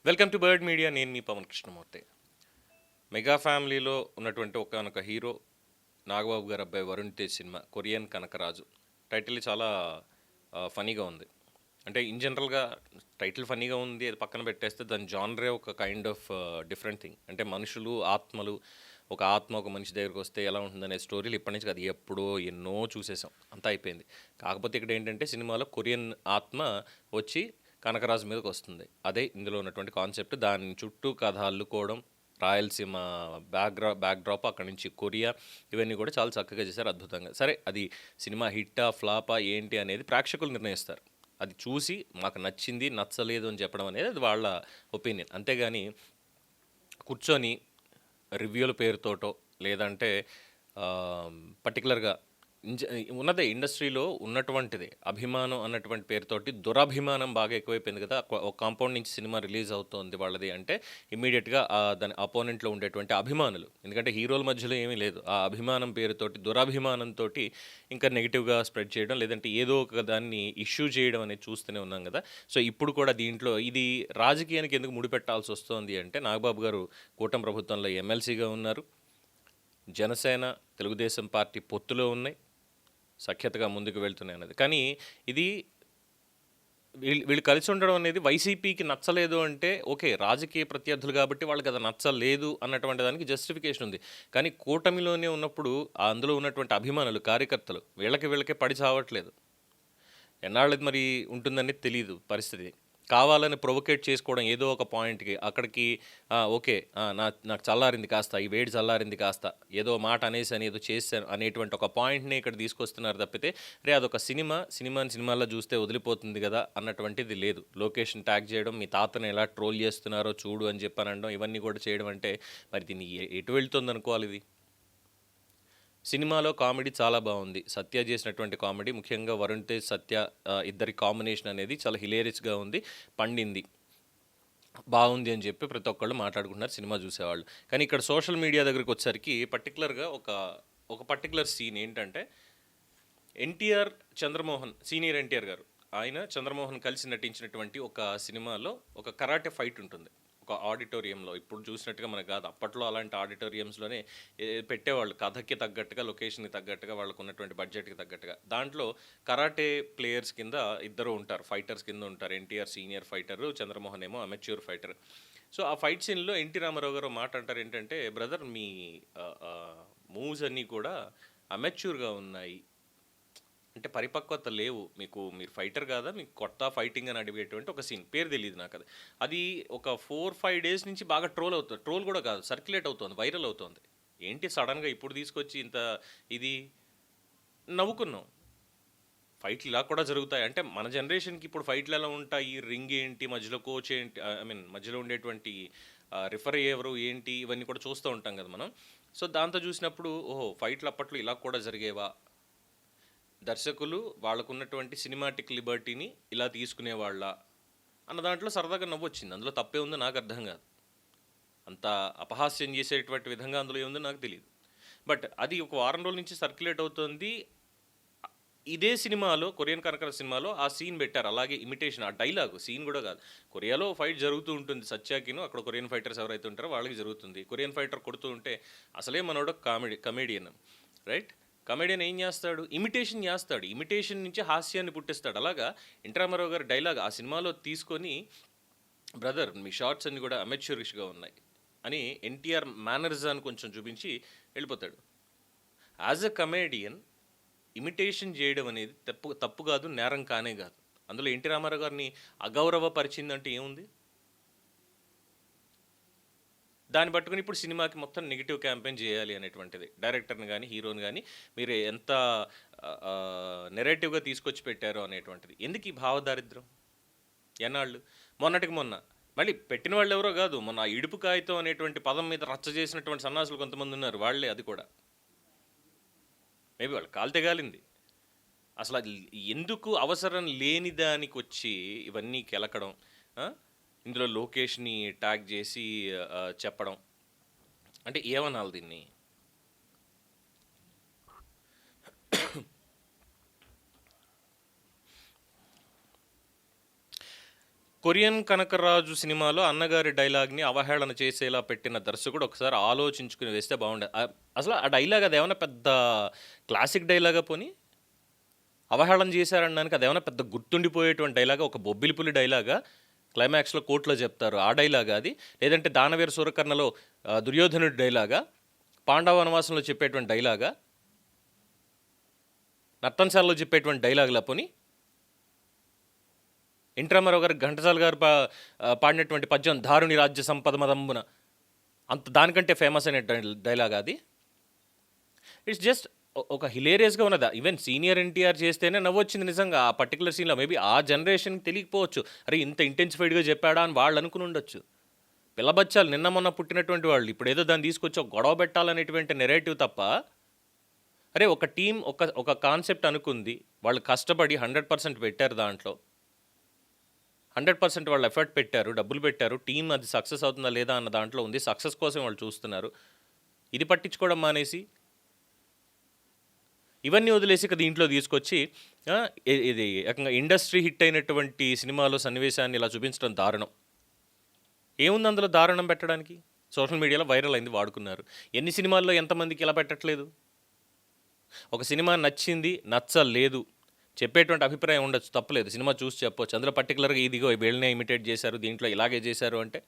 Welcome to bird media. నేను మీ Pawan Krishnamurthy. Mega ఫ్యామిలీలో ఉన్నటువంటి ఒకానొక హీరో నాగబాబు గారి అబ్బాయి Varun Tej cinema Korean Kanakaraju. Title చాలా ఫనీగా ఉంది. అంటే ఇన్ జనరల్గా టైటిల్ ఫనీగా ఉంది, అది పక్కన పెట్టేస్తే దాని జానరే ఒక కైండ్ ఆఫ్ డిఫరెంట్ థింగ్. అంటే మనుషులు ఆత్మలు, ఒక ఆత్మ ఒక మనిషి దగ్గరికి వస్తే ఎలా ఉంటుందనే స్టోరీలు ఇప్పటి నుంచి అది ఎప్పుడో ఎన్నో చూసేసాం, అంతా అయిపోయింది. కాకపోతే ఇక్కడ ఏంటంటే సినిమాలో కొరియన్ ఆత్మ వచ్చి కనకరాజు మీదకి వస్తుంది. అదే ఇందులో ఉన్నటువంటి కాన్సెప్ట్. దాని చుట్టూ కథ అల్లుకోవడం, రాయలసీమ బ్యాక్డ్రాప్, అక్కడి నుంచి కొరియా, ఇవన్నీ కూడా చాలా చక్కగా చేశారు, అద్భుతంగా. సరే, అది సినిమా హిట్టా ఫ్లాపా ఏంటి అనేది ప్రేక్షకులు నిర్ణయిస్తారు. అది చూసి మాకు నచ్చింది నచ్చలేదు అని చెప్పడం అనేది అది వాళ్ళ ఒపీనియన్. అంతేగాని కూర్చొని రివ్యూల పేరుతోటో లేదంటే పర్టికులర్గా ఉన్నదే ఇండస్ట్రీలో ఉన్నటువంటిది అభిమానం అన్నటువంటి పేరుతోటి దురభిమానం బాగా ఎక్కువైపోయింది కదా. ఒక కాంపౌండ్ నుంచి సినిమా రిలీజ్ అవుతోంది వాళ్ళది అంటే ఇమ్మీడియట్గా దాని అపోనెంట్లో ఉండేటువంటి అభిమానులు, ఎందుకంటే హీరోల మధ్యలో ఏమీ లేదు, ఆ అభిమానం పేరుతోటి దురభిమానంతో ఇంకా నెగిటివ్గా స్ప్రెడ్ చేయడం, లేదంటే ఏదో ఒక దాన్ని ఇష్యూ చేయడం అనేది చూస్తూనే ఉన్నాం కదా. సో ఇప్పుడు కూడా దీంట్లో ఇది రాజకీయానికి ఎందుకు ముడిపెట్టాల్సి వస్తుంది అంటే, నాగబాబు గారు కూటమి ప్రభుత్వంలో ఎమ్మెల్సీగా ఉన్నారు, జనసేన తెలుగుదేశం పార్టీ పొత్తులో ఉన్నాయి, సఖ్యతగా ముందుకు వెళ్తున్నాయి అన్నది. కానీ ఇది వీళ్ళు కలిసి ఉండడం అనేది వైసీపీకి నచ్చలేదు అంటే ఓకే, రాజకీయ ప్రత్యర్థులు కాబట్టి వాళ్ళకి అది నచ్చలేదు అన్నటువంటి దానికి జస్టిఫికేషన్ ఉంది. కానీ కూటమిలోనే ఉన్నప్పుడు అందులో ఉన్నటువంటి అభిమానులు, కార్యకర్తలు వీళ్ళకే పడి చావట్లేదు. ఎన్నాళ్ళది మరి ఉంటుందని తెలియదు పరిస్థితి. కావాలని ప్రొవోకేట్ చేసుకోవడం ఏదో ఒక పాయింట్కి, అక్కడికి ఓకే నాకు చల్లారింది కాస్త, ఈ వేడి చల్లారింది కాస్త, ఏదో మాట అనేసి ఏదో చేశాను అనేటువంటి ఒక పాయింట్ని ఇక్కడ తీసుకొస్తున్నారు తప్పితే, రే అదొక సినిమాలో చూస్తే వదిలిపోతుంది కదా అన్నటువంటిది లేదు. లొకేషన్ ట్యాగ్ చేయడం, మీ తాతను ఎలా ట్రోల్ చేస్తున్నారో చూడు అని చెప్పనడం, ఇవన్నీ కూడా చేయడం అంటే మరి దీన్ని ఎటు వెళ్తుంది అనుకోవాలి. ఇది సినిమాలో కామెడీ చాలా బాగుంది, సత్య చేసినటువంటి కామెడీ, ముఖ్యంగా వరుణ్ తేజ్ సత్య ఇద్దరి కాంబినేషన్ అనేది చాలా హిలేరియస్గా ఉంది, పండింది, బాగుంది అని చెప్పి ప్రతి ఒక్కళ్ళు మాట్లాడుకుంటున్నారు సినిమా చూసేవాళ్ళు. కానీ ఇక్కడ సోషల్ మీడియా దగ్గరికి వచ్చేసరికి పర్టికులర్గా ఒక పర్టికులర్ సీన్ ఏంటంటే, ఎన్టీఆర్ చంద్రమోహన్, సీనియర్ ఎన్టీఆర్ గారు, ఆయన చంద్రమోహన్ కలిసి నటించినటువంటి ఒక సినిమాలో ఒక కరాటే ఫైట్ ఉంటుంది ఒక ఆడిటోరియంలో. ఇప్పుడు చూసినట్టుగా మనకు కాదు, అప్పట్లో అలాంటి ఆడిటోరియంస్లోనే పెట్టేవాళ్ళు, కథకి తగ్గట్టుగా, లొకేషన్కి తగ్గట్టుగా, వాళ్ళకు ఉన్నటువంటి బడ్జెట్కి తగ్గట్టుగా. దాంట్లో కరాటే ప్లేయర్స్ కింద ఇద్దరు ఉంటారు, ఫైటర్స్ కింద ఉంటారు. ఎన్టీఆర్ సీనియర్ ఫైటరు, చంద్రమోహన్ ఏమో అమెచ్యూర్ ఫైటర్. సో ఆ ఫైట్ సీన్లో ఎన్టీ రామారావు గారు మాట అంటారు ఏంటంటే, బ్రదర్ మీ మూవ్స్ అన్నీ కూడా అమెచ్యూర్గా ఉన్నాయి, అంటే పరిపక్వత లేవు మీకు, మీరు ఫైటర్ కాదా, మీకు కొత్త ఫైటింగ్ అని అడిగేటువంటి ఒక సీన్, పేరు తెలియదు నాకు. అది ఒక 4-5 డేస్ నుంచి బాగా ట్రోల్ అవుతుంది, ట్రోల్ కూడా కాదు, సర్క్యులేట్ అవుతుంది, వైరల్ అవుతుంది. ఏంటి సడన్గా ఇప్పుడు తీసుకొచ్చి ఇంత ఇది నవ్వుకున్నాం. ఫైట్లు ఇలా కూడా జరుగుతాయి అంటే, మన జనరేషన్కి ఇప్పుడు ఫైట్లు ఎలా ఉంటాయి, రింగ్ ఏంటి, మధ్యలో కోచ్ ఏంటి, మధ్యలో ఉండేటువంటి రిఫర్ ఎవరు ఏంటి, ఇవన్నీ కూడా చూస్తూ ఉంటాం కదా మనం. సో దాంతో చూసినప్పుడు ఓహో, ఫైట్లు అప్పట్లో ఇలా కూడా జరిగేవా, దర్శకులు వాళ్ళకున్నటువంటి సినిమాటిక్ లిబర్టీని ఇలా తీసుకునేవాళ్ళ అన్న దాంట్లో సరదాగా నవ్వు వచ్చింది. అందులో తప్పే ఉందో నాకు అర్థం కాదు, అంత అపహాస్యం చేసేటువంటి విధంగా అందులో ఏముందో నాకు తెలియదు. బట్ అది ఒక వారం రోజుల నుంచి సర్క్యులేట్ అవుతుంది. ఇదే సినిమాలో, కొరియన్ కనకర సినిమాలో ఆ సీన్ పెట్టారు, అలాగే ఇమిటేషన్, ఆ డైలాగు సీన్ కూడా కాదు. కొరియాలో ఫైట్ జరుగుతూ ఉంటుంది, సత్యాకిను అక్కడ కొరియన్ ఫైటర్స్ ఎవరైతే ఉంటారో వాళ్ళకి జరుగుతుంది. కొరియన్ ఫైటర్ కొడుతూ ఉంటే అసలే మనోడు కమెడియన్, రైట్? కమెడియన్ ఏం చేస్తాడు, ఇమిటేషన్ చేస్తాడు, ఇమిటేషన్ నుంచి హాస్యాన్ని పుట్టిస్తాడు. అలాగా ఎన్టీ రామారావు గారు డైలాగ్ ఆ సినిమాలో తీసుకొని, బ్రదర్ మీ షార్ట్స్ అన్ని కూడా అమెచ్యూరిష్గా ఉన్నాయి అని ఎన్టీఆర్ మేనరిజాన్ని కొంచెం చూపించి వెళ్ళిపోతాడు. యాజ్ అ కమెడియన్ ఇమిటేషన్ చేయడం అనేది తప్పు కాదు, నేరం కానే కాదు. అందులో ఎన్టీ రామారావు గారిని అగౌరవపరిచిందంటే ఏముంది? దాన్ని పట్టుకుని ఇప్పుడు సినిమాకి మొత్తం నెగిటివ్ క్యాంపెయిన్ చేయాలి అనేటువంటిది, డైరెక్టర్ని కానీ హీరోని కానీ మీరు ఎంత నెరేటివ్గా తీసుకొచ్చి పెట్టారో అనేటువంటిది. ఎందుకు ఈ భావదారిద్రం? ఎన్నాళ్ళు, మొన్నటికి మొన్న మళ్ళీ పెట్టిన వాళ్ళు ఎవరో కాదు, మొన్న ఇడుపు కాగితం అనేటువంటి పదం మీద రచ్చ చేసినటువంటి సన్నాసులు కొంతమంది ఉన్నారు, వాళ్ళే. అది కూడా మేబీ వాళ్ళు కాలితే గాలింది. అసలు అది ఎందుకు అవసరం లేని దానికి వచ్చి ఇవన్నీ కెలకడం, ఇందులో లొకేషన్ని ట్యాగ్ చేసి చెప్పడం అంటే ఏమనాలి దీన్ని? కొరియన్ కనకరాజు సినిమాలో అన్నగారి డైలాగ్ని అవహేళన చేసేలా పెట్టిన దర్శకుడు ఒకసారి ఆలోచించుకుని వేస్తే బాగుండేది. అసలు ఆ డైలాగ్ అదేమన్నా పెద్ద క్లాసిక్ డైలాగా పోనీ? అవహేళన చేశారనడానికి అదేమన్నా పెద్ద గుర్తుండిపోయేటువంటి డైలాగా? ఒక బొబ్బిలిపులి డైలాగా? క్లైమాక్స్‌లో కోర్ట్‌లో చెప్తారు ఆ డైలాగా అది? లేదంటే దానవీర సూరకర్ణలో దుర్యోధనుడి డైలాగా? పాండవ వనవాసంలో చెప్పేటువంటి డైలాగా? నర్తనశాలలో చెప్పేటువంటి డైలాగులా పోనీ? ఎన్టీ రామారావు గారు, ఘంటసాల గారు పాడినటువంటి పద్యం 'దారుని రాజ్య సంపద మదంబున' అంత దానికంటే ఫేమస్ అయిన డైలాగ్ అది. ఇట్స్ జస్ట్ ఒక హిలేరియస్‌గా ఉన్నదా. ఈవెన్ సీనియర్ ఎన్టీఆర్ చేస్తేనే నవ్వొచ్చింది నిజంగా ఆ పర్టిక్యులర్ సీన్‌లో. మేబీ ఆ జనరేషన్‌కి తెలియకపోవచ్చు. అరే ఇంత ఇంటెన్సిఫైడ్‌గా చెప్పాడా అని వాళ్ళు అనుకుని ఉండొచ్చు. పిల్లబచ్చాలు నిన్న మొన్న పుట్టినటువంటి వాళ్ళు ఇప్పుడేదో దాన్ని తీసుకొచ్చి ఒక గొడవ పెట్టాలనేటువంటి నెరేటివ్ తప్ప, అరే ఒక టీమ్ ఒక కాన్సెప్ట్ అనుకుంది. వాళ్ళు కష్టపడి 100% పెట్టారు దాంట్లో. 100% వాళ్ళు ఎఫర్ట్ పెట్టారు, డబ్బులు పెట్టారు. టీమ్ అది సక్సెస్ అవుతుందా లేదా అన్న దాంట్లో ఉంది. సక్సెస్ కోసం వాళ్ళు చూస్తున్నారు. ఇది పట్టించుకోవడం మానేసి, ఇవన్నీ వదిలేసి ఇక దీంట్లో తీసుకొచ్చి ఇది ఏకంగా ఇండస్ట్రీ హిట్ అయినటువంటి సినిమాలో సన్నివేశాన్ని ఇలా చూపించడం దారుణం. ఏముంది అందులో దారుణం పెట్టడానికి? సోషల్ మీడియాలో వైరల్ అయింది, వాడుకున్నారు. ఎన్ని సినిమాల్లో ఎంతమందికి ఇలా పెట్టట్లేదు? ఒక సినిమా నచ్చింది, నచ్చలేదు చెప్పేటువంటి అభిప్రాయం ఉండొచ్చు, తప్పలేదు. సినిమా చూసి చెప్పొచ్చు. అందులో పర్టికులర్గా ఇదిగో వీళ్ళనే ఇమిటేట్ చేశారు, దీంట్లో ఇలాగే చేశారు అంటే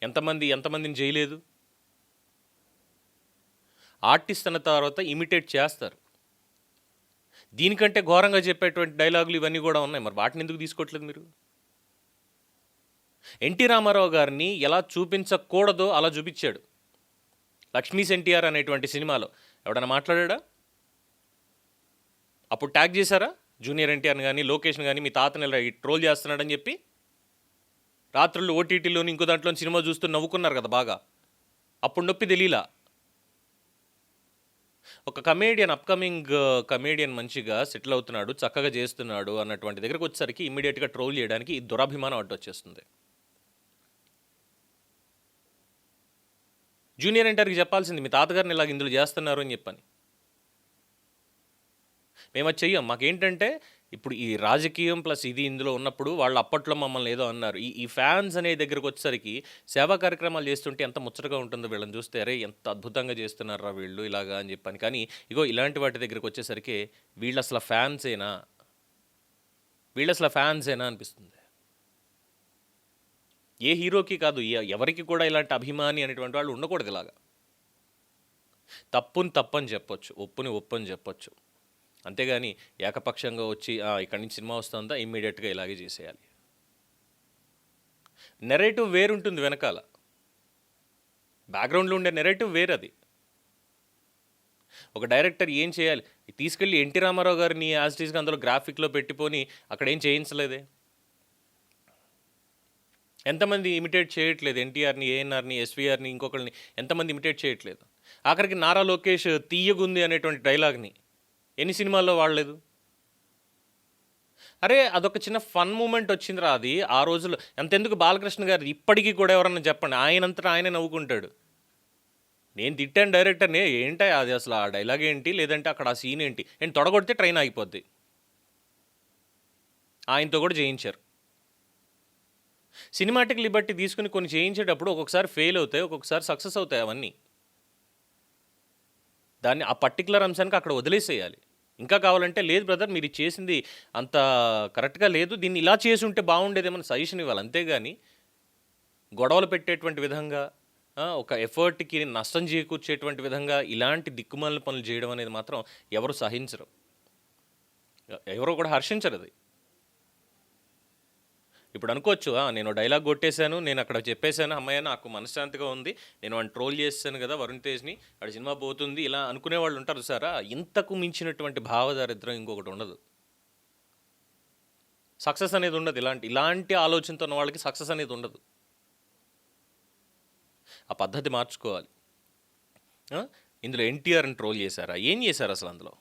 ఎంతమందిని చేయలేదు? ఆర్టిస్ట్ అన్న తర్వాత ఇమిటేట్ చేస్తారు. దీనికంటే ఘోరంగా చెప్పేటువంటి డైలాగులు ఇవన్నీ కూడా ఉన్నాయి. మరి వాటిని ఎందుకు తీసుకోవట్లేదు మీరు? ఎన్టీ రామారావు గారిని ఎలా చూపించకూడదో అలా చూపించాడు. లక్ష్మీస్ ఎన్టీఆర్ అనేటువంటి సినిమాలో ఎవడన్నా మాట్లాడా? అప్పుడు ట్యాగ్ చేశారా జూనియర్ ఎన్టీఆర్ని కానీ లోకేష్ని కానీ, మీ తాతని ట్రోల్ చేస్తున్నాడని చెప్పి? రాత్రులు ఓటీటీలోని ఇంకో దాంట్లో సినిమా చూస్తూ నవ్వుకున్నారు కదా బాగా. అప్పుడు నొప్పి తెలియలా. ఒక కమేడియన్, అప్కమింగ్ కమేడియన్ మంచిగా సెటిల్ అవుతున్నాడు, చక్కగా చేస్తున్నాడు అన్నటువంటి దగ్గరకు వచ్చేసరికి ఇమ్మీడియట్గా ట్రోల్ చేయడానికి ఈ దురభిమానం అడ్డొచ్చేస్తుంది. జూనియర్ ఎన్టీఆర్కి చెప్పాల్సింది మీ తాతగారిని ఇలాగ ఇందులో చేస్తున్నారు అని చెప్పని. మేము అది చెయ్యం. మాకేంటంటే ఇప్పుడు ఈ రాజకీయం ప్లస్ ఇది ఇందులో ఉన్నప్పుడు వాళ్ళు అప్పట్లో మమ్మల్ని ఏదో అన్నారు. ఈ ఫ్యాన్స్ అనే దగ్గరకు వచ్చేసరికి సేవా కార్యక్రమాలు చేస్తుంటే ఎంత ముచ్చటగా ఉంటుందో వీళ్ళని చూస్తే, అరే ఎంత అద్భుతంగా చేస్తున్నారా వీళ్ళు ఇలాగా అని చెప్పని. కానీ ఇగో ఇలాంటి వాటి దగ్గరకు వచ్చేసరికి వీళ్ళు అసలు ఫ్యాన్సేనా అనిపిస్తుంది. ఏ హీరోకి కాదు, ఎవరికి కూడా ఇలాంటి అభిమాని అనేటువంటి వాళ్ళు ఉండకూడదు. ఇలాగా తప్పుని తప్పని చెప్పొచ్చు, ఒప్పుని ఒప్పని చెప్పొచ్చు. అంతేగాని ఏకపక్షంగా వచ్చి ఇక్కడి నుంచి సినిమా వస్తుందా ఇమ్మీడియట్గా ఇలాగే చేసేయాలి. నెరేటివ్ వేరుంటుంది వెనకాల, బ్యాక్గ్రౌండ్లో ఉండే నెరేటివ్ వేరది. ఒక డైరెక్టర్ ఏం చేయాలి? తీసుకెళ్ళి ఎన్టీ రామారావు గారిని యాజ్ టీజ్గా అందులో గ్రాఫిక్లో పెట్టిపోని అక్కడ ఏం చేయించలేదే. ఎంతమంది ఇమిటేట్ చేయట్లేదు ఎన్టీఆర్ని, ఏఎన్ఆర్ని, ఎస్వీఆర్ని, ఇంకొకరిని ఎంతమంది ఇమిటేట్ చేయట్లేదు. ఆఖరికి నారా లోకేష్ తీయగుంది అనేటువంటి డైలాగ్ని ఎన్ని సినిమాల్లో వాడలేదు? అరే అదొక చిన్న ఫన్ మూమెంట్ వచ్చిందిరా. అది ఆ రోజుల్లో అంతెందుకు బాలకృష్ణ గారు ఇప్పటికీ కూడా ఎవరన్నా చెప్పండి, ఆయనంతటా ఆయనే నవ్వుకుంటాడు. నేను తిట్టాను డైరెక్టర్ని, ఏంటి అది అసలు ఆ డైలాగ్ ఏంటి, లేదంటే అక్కడ ఆ సీన్ ఏంటి, నేను తొడగొడితే ట్రైన్ ఆగిపోద్ది. ఆయనతో కూడా చేయించారు. సినిమాటిక్ లిబర్టీ తీసుకుని కొన్ని చేయించేటప్పుడు ఒక్కొక్కసారి ఫెయిల్ అవుతాయి, ఒక్కొక్కసారి సక్సెస్ అవుతాయి. అవన్నీ దాన్ని ఆ పర్టికులర్ అంశానికి అక్కడ వదిలేసేయాలి. ఇంకా కావాలంటే లేదు బ్రదర్ మీరు చేసింది అంత కరెక్ట్గా లేదు, దీన్ని ఇలా చేసి ఉంటే బాగుండేదేమని సజెషన్ ఇవ్వాలి. అంతేగాని గొడవలు పెట్టేటువంటి విధంగా, ఒక ఎఫర్ట్కి నష్టం చేకూర్చేటువంటి విధంగా ఇలాంటి దిక్కుమాలిన పనులు చేయడం అనేది మాత్రం ఎవరు సహించరు, ఎవరో కూడా హర్షించరు. అది ఇప్పుడు అనుకోవచ్చు, నేను డైలాగ్ కొట్టేశాను, నేను అక్కడ చెప్పేశాను, అమ్మాయి నాకు మనశ్శాంతిగా ఉంది, నేను వాడిని ట్రోల్ చేశాను కదా వరుణ్ తేజ్ని, వాడి సినిమా పోతుంది, ఇలా అనుకునే వాళ్ళు ఉంటారు సారా. ఇంతకు మించినటువంటి భావదారిద్రం ఇంకొకటి ఉండదు. సక్సెస్ అనేది ఉండదు. ఇలాంటి ఆలోచనతో ఉన్న వాళ్ళకి సక్సెస్ అనేది ఉండదు. ఆ పద్ధతి మార్చుకోవాలి. ఇందులో ఎన్టీఆర్ని ట్రోల్ చేశారా? ఏం చేశారు అసలు అందులో?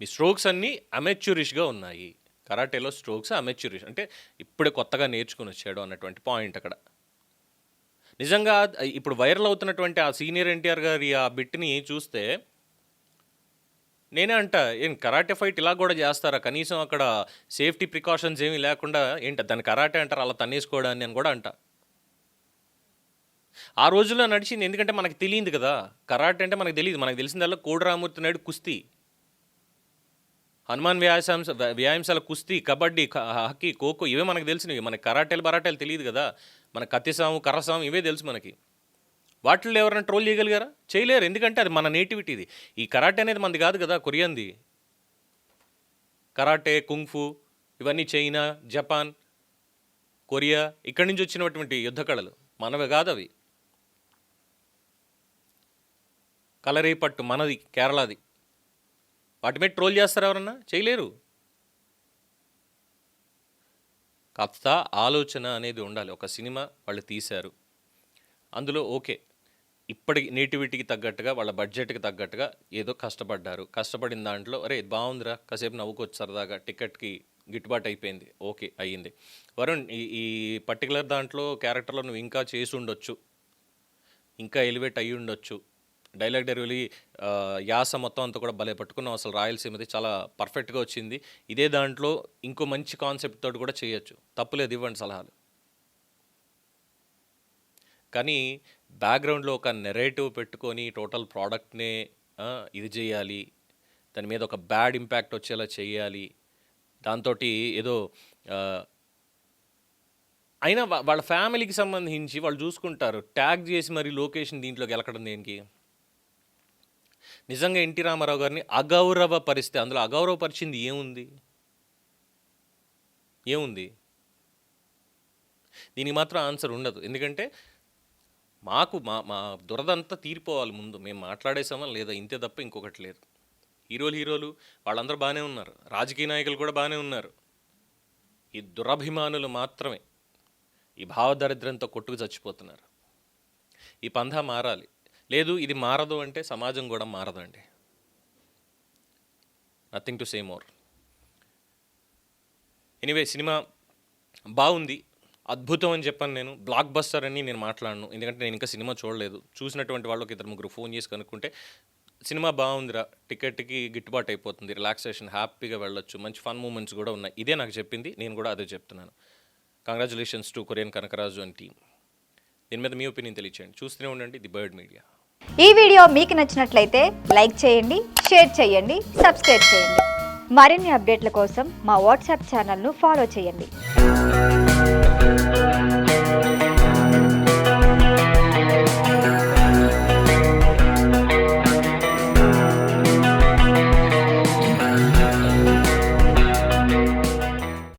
మీ స్ట్రోక్స్ అన్నీ అమెచ్యూరిష్గా ఉన్నాయి. కరాటేలో స్ట్రోక్స్ అమెచ్యూరిష్ అంటే ఇప్పుడే కొత్తగా నేర్చుకుని వచ్చాడు అన్నటువంటి పాయింట్ అక్కడ. నిజంగా ఇప్పుడు వైరల్ అవుతున్నటువంటి ఆ సీనియర్ ఎన్టీఆర్ గారి ఆ బిట్ని చూస్తే నేనే అంటా, ఏం కరాటే ఫైట్ ఇలా కూడా చేస్తారా? కనీసం అక్కడ సేఫ్టీ ప్రికాషన్స్ ఏమీ లేకుండా ఏంటి దాన్ని కరాటే అంటారు అలా తన్నేసుకోవడాన్ని అని కూడా అంటా. ఆ రోజుల్లో నడిచింది ఎందుకంటే మనకు తెలియదు కదా. కరాటే అంటే మనకు తెలియదు. మనకు తెలిసిందల్లా కోడి రామూర్తి నాయుడు కుస్తీ, హనుమాన్ వ్యాయామశాల కుస్తీ, కబడ్డీ, హాకీ, ఖోఖో ఇవే మనకు తెలిసినవి. మనకి కరాటేలు బరాటేలు తెలియదు కదా. మన కత్తిసాము, కర్రసాము ఇవే తెలుసు మనకి. వాటిల్లో ఎవరైనా ట్రోల్ చేయగలిగారా? చేయలేరు. ఎందుకంటే అది మన నేటివిటీ. ఇది ఈ కరాటే అనేది మనది కాదు కదా, కొరియంది. కరాటే, కుంగ్ఫు ఇవన్నీ చైనా, జపాన్, కొరియా ఇక్కడి నుంచి వచ్చినటువంటి యుద్ధ కళలు, మనవి కాదు అవి. కలరీ పట్టు మనది, కేరళది. వాటి మీద ట్రోల్ చేస్తారు ఎవరన్నా? చేయలేరు. కథ ఆలోచన అనేది ఉండాలి. ఒక సినిమా వాళ్ళు తీశారు, అందులో ఓకే ఇప్పటి నేటివిటీకి తగ్గట్టుగా వాళ్ళ బడ్జెట్కి తగ్గట్టుగా ఏదో కష్టపడ్డారు. కష్టపడిన దాంట్లో అరే ఇది బాగుందిరా, కాసేపు నవ్వుకోవచ్చు సరదాగా, టికెట్కి గిట్టుబాటు అయిపోయింది, ఓకే అయ్యింది. వరుణ్ ఈ పర్టికులర్ దాంట్లో క్యారెక్టర్లో నువ్వు ఇంకా చేసి ఉండొచ్చు, ఇంకా ఎలివేట్ అయ్యి ఉండొచ్చు. డైలాగ్ డెలివరీ యాస మొత్తం అంతా కూడా భలే పట్టుకున్నాం. అసలు రాయలసీమది చాలా పర్ఫెక్ట్గా వచ్చింది. ఇదే దాంట్లో ఇంకో మంచి కాన్సెప్ట్ తోటి కూడా చేయొచ్చు, తప్పులేదు, ఇవ్వండి సలహాలు. కానీ బ్యాక్గ్రౌండ్లో ఒక నెరేటివ్ పెట్టుకొని టోటల్ ప్రోడక్ట్నే ఇది చేయాలి, దాని మీద ఒక బ్యాడ్ ఇంపాక్ట్ వచ్చేలా చేయాలి, దాంతో ఏదో అయినా వాళ్ళ ఫ్యామిలీకి సంబంధించి వాళ్ళు చూసుకుంటారు. ట్యాగ్ చేసి మరి లొకేషన్ దీంట్లోకి వెళ్ళకడం దేనికి? నిజంగా ఎన్టీ రామారావు గారిని అగౌరవ పరిస్థితి, అందులో అగౌరవపరిచింది ఏముంది? ఏముంది? దీనికి మాత్రం ఆన్సర్ ఉండదు. ఎందుకంటే మాకు మా మా దురదంతా తీరిపోవాలి ముందు. మేము మాట్లాడేసామా లేదా, ఇంతే తప్ప ఇంకొకటి లేదు. హీరోలు వాళ్ళందరూ బాగానే ఉన్నారు, రాజకీయ నాయకులు కూడా బాగానే ఉన్నారు. ఈ దురభిమానులు మాత్రమే ఈ భావదారిద్ర్యంతో కొట్టుకు చచ్చిపోతున్నారు. ఈ పంథా మారాలి. లేదు ఇది మారదు అంటే సమాజం కూడా మారదండి. Nothing to say more. Anyway cinema బాగుంది, అద్భుతం అని చెప్పాను నేను. బ్లాక్ బస్టర్ అని నేను మాట్లాడను, ఎందుకంటే నేను ఇంకా సినిమా చూడలేదు. చూసినటువంటి వాళ్ళకి ఇద్దరు ముగ్గురు ఫోన్ చేసి కనుక్కుంటే సినిమా బాగుందిరా, టికెట్కి గిట్టుబాటు అయిపోతుంది, రిలాక్సేషన్, హ్యాపీగా వెళ్ళొచ్చు, మంచి ఫన్ మూమెంట్స్ కూడా ఉన్నాయి, ఇదే నాకు చెప్పింది. నేను కూడా అదే చెప్తున్నాను. Congratulations to Korean Kanakaraju and team. దీని మీద మీ ఒపీనియన్ తెలియచేయండి. చూస్తూనే ఉండండి ది బర్డ్ మీడియా. ఈ వీడియో మీకు నచ్చినట్లయితే లైక్ చేయండి, షేర్ చేయండి, సబ్స్క్రైబ్ చేయండి. మరిన్ని అప్డేట్ల కోసం మా వాట్సాప్ ఛానల్ను ఫాలో చేయండి.